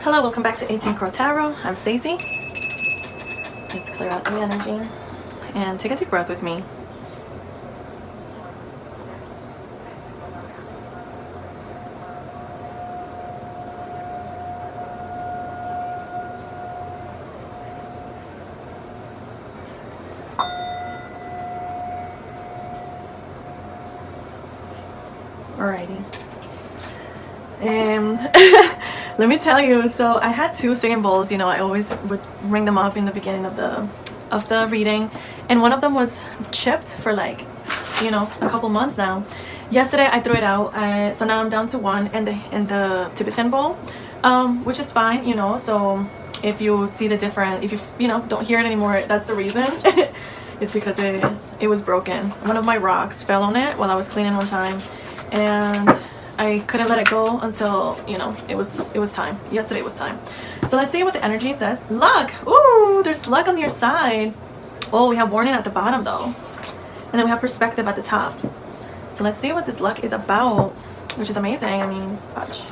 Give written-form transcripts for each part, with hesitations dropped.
Hello, welcome back to 18 Crow Tarot. I'm Stacy. Let's clear out the energy and take a deep breath with me. Alrighty. Let me tell you, so I had two singing bowls. I always would ring them up in the beginning of the reading, and one of them was chipped for a couple months now. Yesterday I threw it out, so now I'm down to one in the Tibetan bowl, which is fine, so if you see the difference, if you don't hear it anymore, that's the reason. It's because it was broken. One of my rocks fell on it while I was cleaning one time, and I couldn't let it go until it was time. Yesterday was time. So let's see what the energy says. Luck. Ooh, there's luck on your side. Oh, we have warning at the bottom though, and then we have perspective at the top. So let's see what this luck is about, which is amazing. I mean, watch.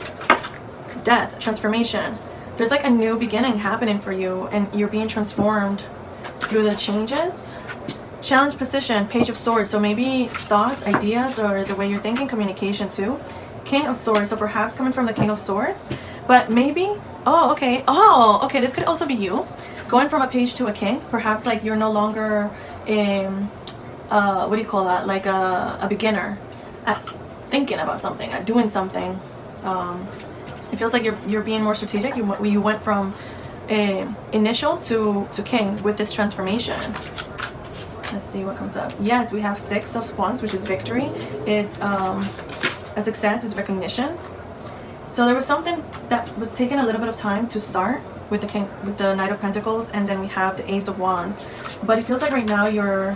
Death, transformation. There's like a new beginning happening for you, and you're being transformed through the changes. Challenge position, Page of Swords. So maybe thoughts, ideas, or the way you're thinking, communication too. King of Swords, so perhaps coming from the King of Swords, but maybe, oh okay, this could also be you going from a page to a king. Perhaps like you're no longer what do you call that, like a beginner at thinking about something, at doing something. It feels like you're being more strategic. You went from initial to king with this transformation. Let's see what comes up. Yes, we have Six of Wands, which is victory. Is a success, is recognition. So there was something that was taking a little bit of time to start with the Knight of Pentacles, and then we have the Ace of Wands. But it feels like right now you're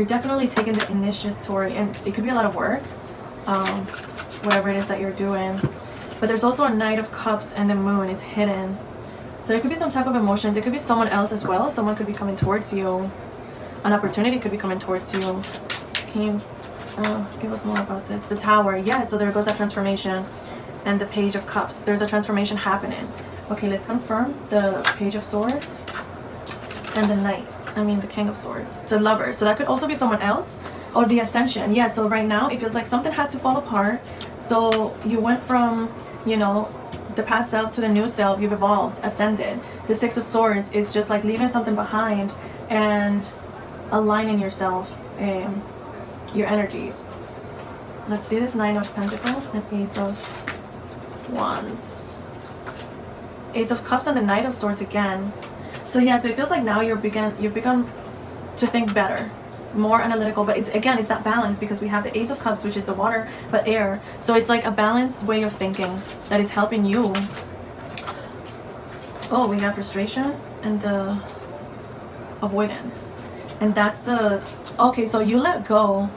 definitely taking the initiatory, and it could be a lot of work, whatever it is that you're doing. But there's also a Knight of Cups and the Moon. It's hidden. So there could be some type of emotion. There could be someone else as well. Someone could be coming towards you. An opportunity could be coming towards you. Can you give us more about this? The Tower. Yeah, so there goes that transformation. And the Page of Cups. There's a transformation happening. Okay, let's confirm the Page of Swords and the King of Swords. The Lover. So that could also be someone else. Or the Ascension. Yeah, so right now it feels like something had to fall apart. So you went from, the past self to the new self. You've evolved, ascended. The Six of Swords is just like leaving something behind and aligning yourself, your energies. Let's see this Nine of Pentacles and Ace of Wands. Ace of Cups and the Knight of Swords again. So yeah, so it feels like now you've begun to think better, more analytical, but it's that balance, because we have the Ace of Cups, which is the water but air. So it's like a balanced way of thinking that is helping you. Oh, we have frustration and the avoidance. And that's the, okay, so you let go,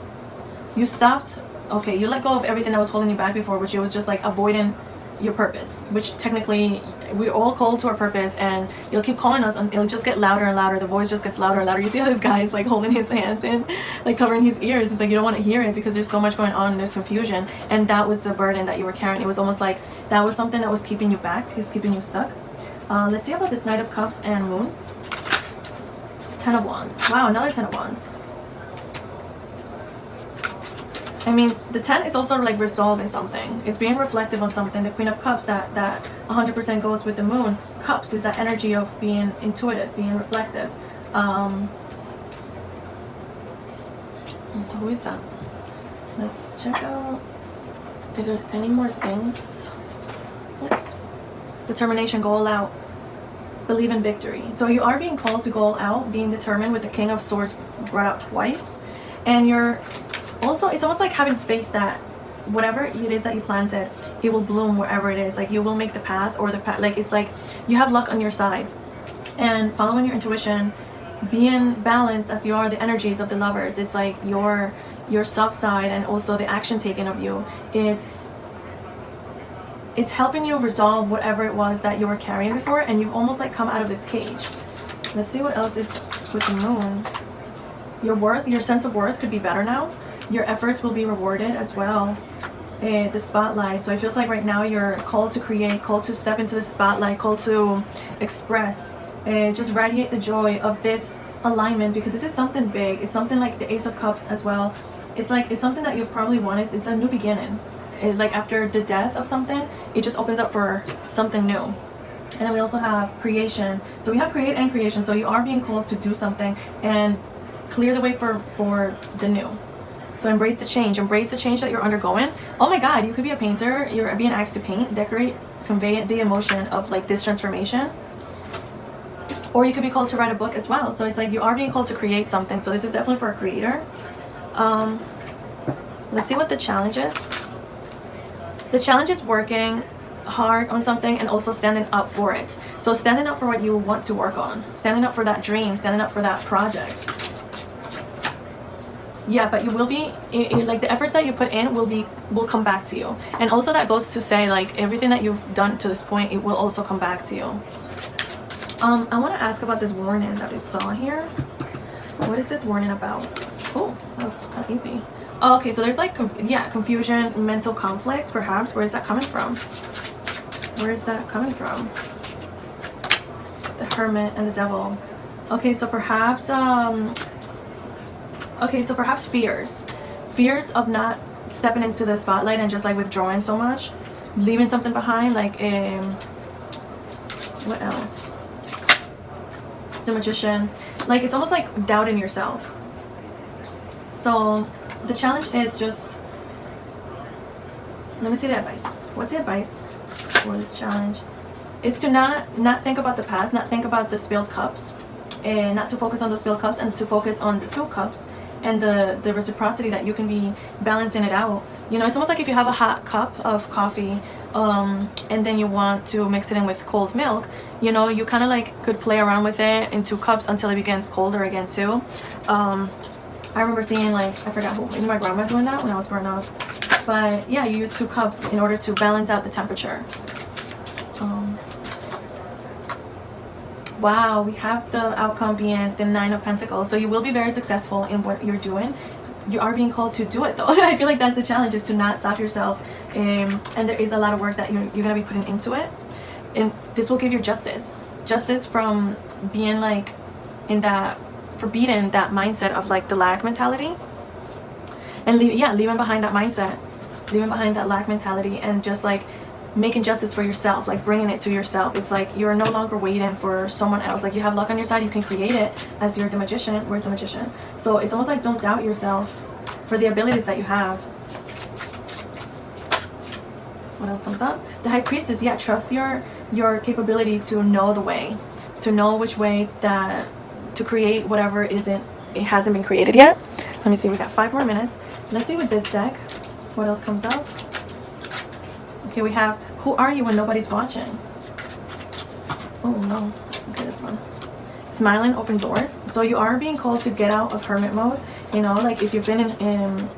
you stopped, okay, you let go of everything that was holding you back before, which it was just like avoiding your purpose, which technically we're all called to our purpose, and you'll keep calling us and it'll just get louder and louder. The voice just gets louder and louder. You see how this guy is like holding his hands in, like covering his ears. It's like you don't want to hear it because there's so much going on and there's confusion, and that was the burden that you were carrying. It was almost like that was something that was keeping you back, is keeping you stuck. Let's see about this Knight of Cups and Moon. Ten of Wands. Wow, another Ten of Wands. I mean, the 10 is also like resolving something. It's being reflective on something. The Queen of Cups, that 100% goes with the Moon. Cups is that energy of being intuitive, being reflective. So who is that? Let's check out if there's any more things. Oops. Determination, go all out. Believe in victory. So you are being called to go all out, being determined, with the King of Swords brought out twice. And you're also, it's almost like having faith that whatever it is that you planted, it will bloom wherever it is. Like you will make the path, or the path, like it's like you have luck on your side. And following your intuition, being balanced as you are the energies of the Lovers. It's like your soft side and also the action taken of you. It's helping you resolve whatever it was that you were carrying before, and you've almost like come out of this cage. Let's see what else is with the Moon. Your worth, your sense of worth could be better now. Your efforts will be rewarded as well. the spotlight. So it feels like right now you're called to create, called to step into the spotlight, called to express, just radiate the joy of this alignment, because this is something big. It's something like the Ace of Cups as well. It's like, it's something that you've probably wanted. It's a new beginning. Like after the death of something, it just opens up for something new. And then we also have creation. So we have create and creation. So you are being called to do something and clear the way for the new. So embrace the change that you're undergoing. Oh my God, you could be a painter. You're being asked to paint, decorate, convey the emotion of like this transformation. Or you could be called to write a book as well. So it's like you are being called to create something. So this is definitely for a creator. Let's see what the challenge is. The challenge is working hard on something and also standing up for it. So standing up for what you want to work on, standing up for that dream, standing up for that project. Yeah, but you will be like the efforts that you put in will come back to you. And also that goes to say like everything that you've done to this point, it will also come back to you. I want to ask about this warning that I saw here. What is this warning about? Oh, that was kind of easy. Oh, okay, so there's like confusion, mental conflict perhaps. Where is that coming from? Where is that coming from? The Hermit and the Devil. Okay, so perhaps fears of not stepping into the spotlight and just like withdrawing so much, leaving something behind, like what else? The Magician. Like it's almost like doubting yourself. So the challenge is just, let me see the advice. What's the advice for this challenge? Is to not think about the past, not think about the spilled cups, and not to focus on the spilled cups, and to focus on the 2 cups and the reciprocity that you can be balancing it out. You know, it's almost like if you have a hot cup of coffee and then you want to mix it in with cold milk, you know, you kind of like could play around with it in 2 cups until it begins colder again too. I remember seeing, like, I forgot who, maybe my grandma doing that when I was growing up. But yeah, you use 2 cups in order to balance out the temperature. Wow, we have the outcome being the 9 of Pentacles. So you will be very successful in what you're doing. You are being called to do it though. I feel like that's the challenge, is to not stop yourself. And there is a lot of work that you're going to be putting into it. And this will give you justice. Justice from being like in that, for beating that mindset of like the lack mentality, and leaving behind that mindset, leaving behind that lack mentality, and just like making justice for yourself, like bringing it to yourself. It's like you're no longer waiting for someone else. Like you have luck on your side, you can create it as you're the magician. Where's the Magician? So it's almost like don't doubt yourself for the abilities that you have. What else comes up? The High Priestess. Yeah, trust your capability to know the way, to know which way that to create whatever it hasn't been created yet. Let me see, we got 5 more minutes. Let's see with this deck what else comes up. Okay, we have, who are you when nobody's watching? Oh no. Okay, this one. Smiling, open doors. So you are being called to get out of hermit mode. You know, like if you've been in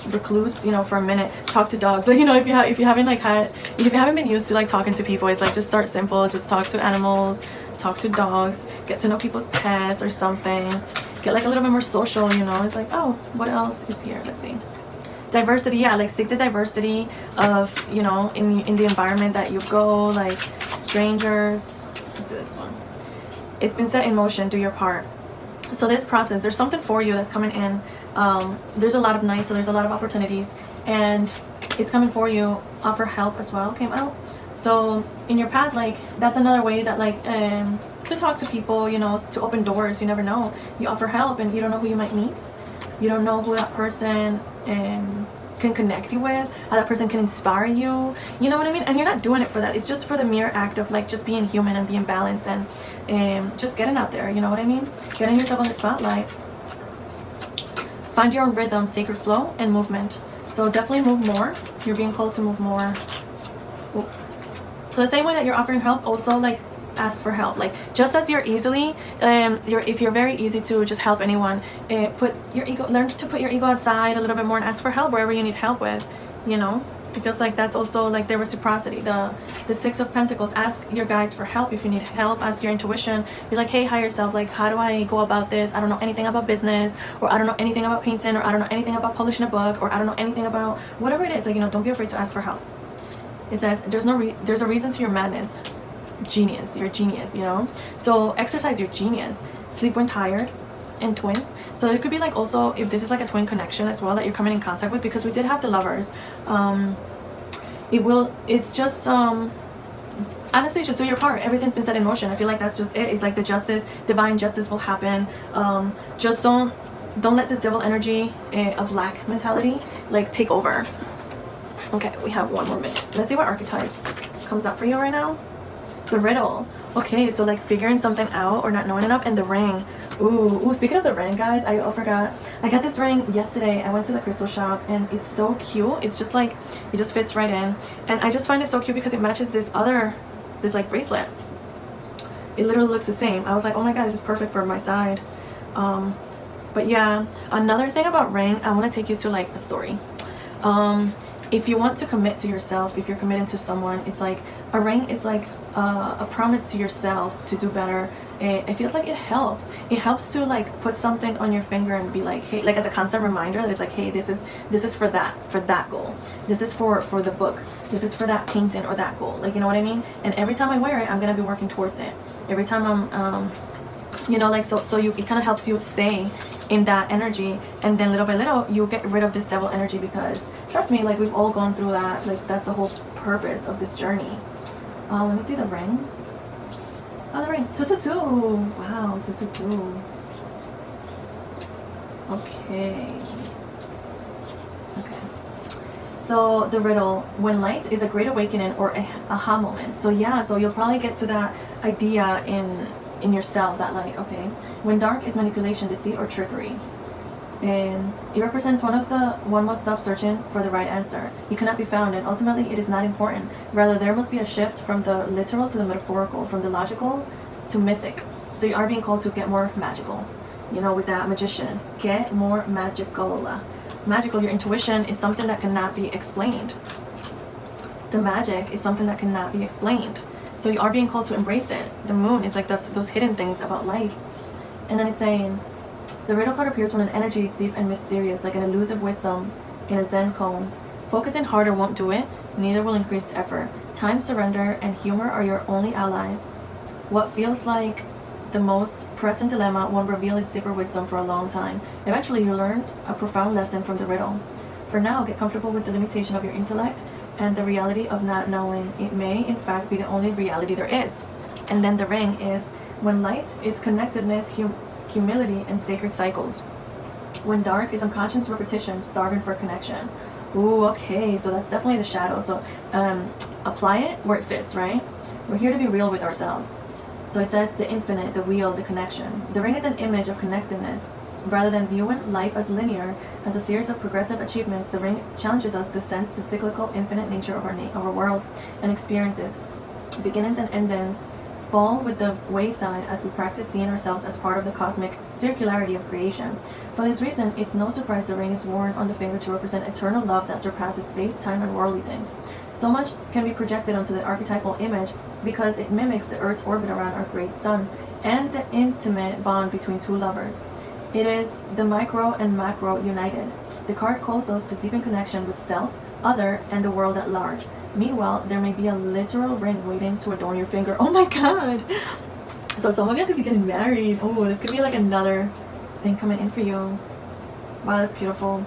recluse, you know, for a minute, talk to dogs. Like, you know, if you haven't been used to like talking to people, it's like just start simple, just talk to animals, talk to dogs, get to know people's pets or something, get like a little bit more social, you know. It's like, oh, what else is here? Let's see. Diversity. Yeah, like seek the diversity of, you know, in the environment that you go, like strangers. Let's see this one. It's been set in motion, do your part. So this process, there's something for you that's coming in. There's a lot of nights, so there's a lot of opportunities, and it's coming for you. Offer help as well came out. So in your path, like that's another way that like to talk to people, you know, to open doors. You never know. You offer help and you don't know who you might meet. You don't know who that person can connect you with, how that person can inspire you. You know what I mean? And you're not doing it for that. It's just for the mere act of like just being human and being balanced and just getting out there. You know what I mean? Getting yourself on the spotlight. Find your own rhythm, sacred flow, and movement. So definitely move more. You're being called to move more. Ooh. So the same way that you're offering help, also like ask for help. Like just as you're easily, if you're very easy to just help anyone, learn to put your ego aside a little bit more and ask for help wherever you need help with. You know, It feels like that's also like the reciprocity. The Six of Pentacles. Ask your guides for help if you need help. Ask your intuition. Be like, hey, higher self, like, how do I go about this? I don't know anything about business, or I don't know anything about painting, or I don't know anything about publishing a book, or I don't know anything about whatever it is. Like, you know, don't be afraid to ask for help. It says there's a reason to your madness. Genius. You're a genius, you know. So exercise your genius. Sleep when tired. And twins. So it could be like also if this is like a twin connection as well that you're coming in contact with, because we did have the Lovers. It's just honestly, just do your part. Everything's been set in motion. I feel like that's just it. It's like the justice, divine justice will happen. Just don't let this devil energy of lack mentality like take over. Okay, we have one more minute. Let's see what archetypes comes up for you right now. The riddle. Okay, so like figuring something out or not knowing enough. And the ring. Ooh, speaking of the ring, guys, I forgot. I got this ring yesterday. I went to the crystal shop and it's so cute. It's just like, it just fits right in. And I just find it so cute because it matches this like bracelet. It literally looks the same. I was like, oh my god, this is perfect for my side. But yeah, another thing about ring, I want to take you to like a story. If you want to commit to yourself, if you're committing to someone, it's like a ring is like a promise to yourself to do better. It feels like it helps to like put something on your finger and be like, hey, like as a constant reminder that it's like, hey, this is for that goal, this is for the book, this is for that painting or that goal, like, you know what I mean? And every time I wear it, I'm gonna be working towards it. Every time I'm you know, like, so it kind of helps you stay in that energy, and then little by little you get rid of this devil energy, because trust me, like, we've all gone through that. Like, that's the whole purpose of this journey. Let me see the ring. Oh, the ring. 222. Wow, 222. Okay. So the riddle, when light is a great awakening or a aha moment. So yeah, so you'll probably get to that idea in yourself that like, okay, when dark is manipulation, deceit, or trickery. And it represents one must stop searching for the right answer. You cannot be found, and ultimately it is not important. Rather, there must be a shift from the literal to the metaphorical, from the logical to mythic. So you are being called to get more magical. You know, with that magician, get more magical. Magical, your intuition is something that cannot be explained. The magic is something that cannot be explained. So you are being called to embrace it. The moon is like those hidden things about life. And then it's saying, the riddle card appears when an energy is deep and mysterious, like an elusive wisdom in a Zen cone. Focusing harder won't do it, neither will increased effort. Time, surrender, and humor are your only allies. What feels like the most present dilemma won't reveal its deeper wisdom for a long time. Eventually you learn a profound lesson from the riddle. For now, get comfortable with the limitation of your intellect and the reality of not knowing. It may, in fact, be the only reality there is. And then the ring is, when light is connectedness, humility, and sacred cycles. When dark is unconscious repetition, starving for connection. Ooh, okay, so that's definitely the shadow. So apply it where it fits, right? We're here to be real with ourselves. So it says the infinite, the real, the connection. The ring is an image of connectedness. Rather than viewing life as linear, as a series of progressive achievements, the ring challenges us to sense the cyclical, infinite nature of our world and experiences. Beginnings and endings fall with the wayside as we practice seeing ourselves as part of the cosmic circularity of creation. For this reason, it's no surprise the ring is worn on the finger to represent eternal love that surpasses space, time, and worldly things. So much can be projected onto the archetypal image because it mimics the Earth's orbit around our great sun and the intimate bond between two lovers. It is the micro and macro united. The card calls us to deepen connection with self, other, and the world at large. Meanwhile, there may be a literal ring waiting to adorn your finger. Oh my god! So some of you could be getting married. Oh, this could be like another thing coming in for you. Wow, that's beautiful.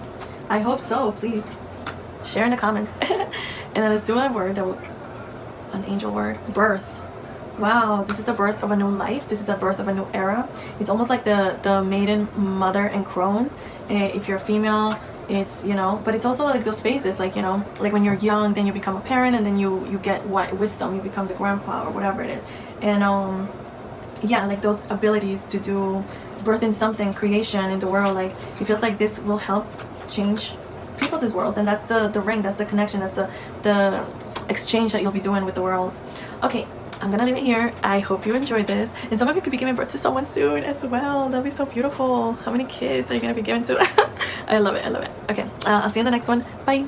I hope so. Please share in the comments. And then let's do a word, an angel word. Birth. Wow, this is the birth of a new life. This is the birth of a new era. It's almost like the maiden, mother, and crone. If you're a female, it's, you know, but it's also like those phases, like, you know, like when you're young, then you become a parent, and then you get wisdom, you become the grandpa or whatever it is. And yeah, like those abilities to do birthing something, creation in the world. Like, it feels like this will help change people's worlds, and that's the ring, that's the connection, that's the exchange that you'll be doing with the world. Okay, I'm gonna leave it here. I hope you enjoyed this, and some of you could be giving birth to someone soon as well. That'd be so beautiful. How many kids are you gonna be giving to? I love it, I love it. Okay, I'll see you in the next one. Bye.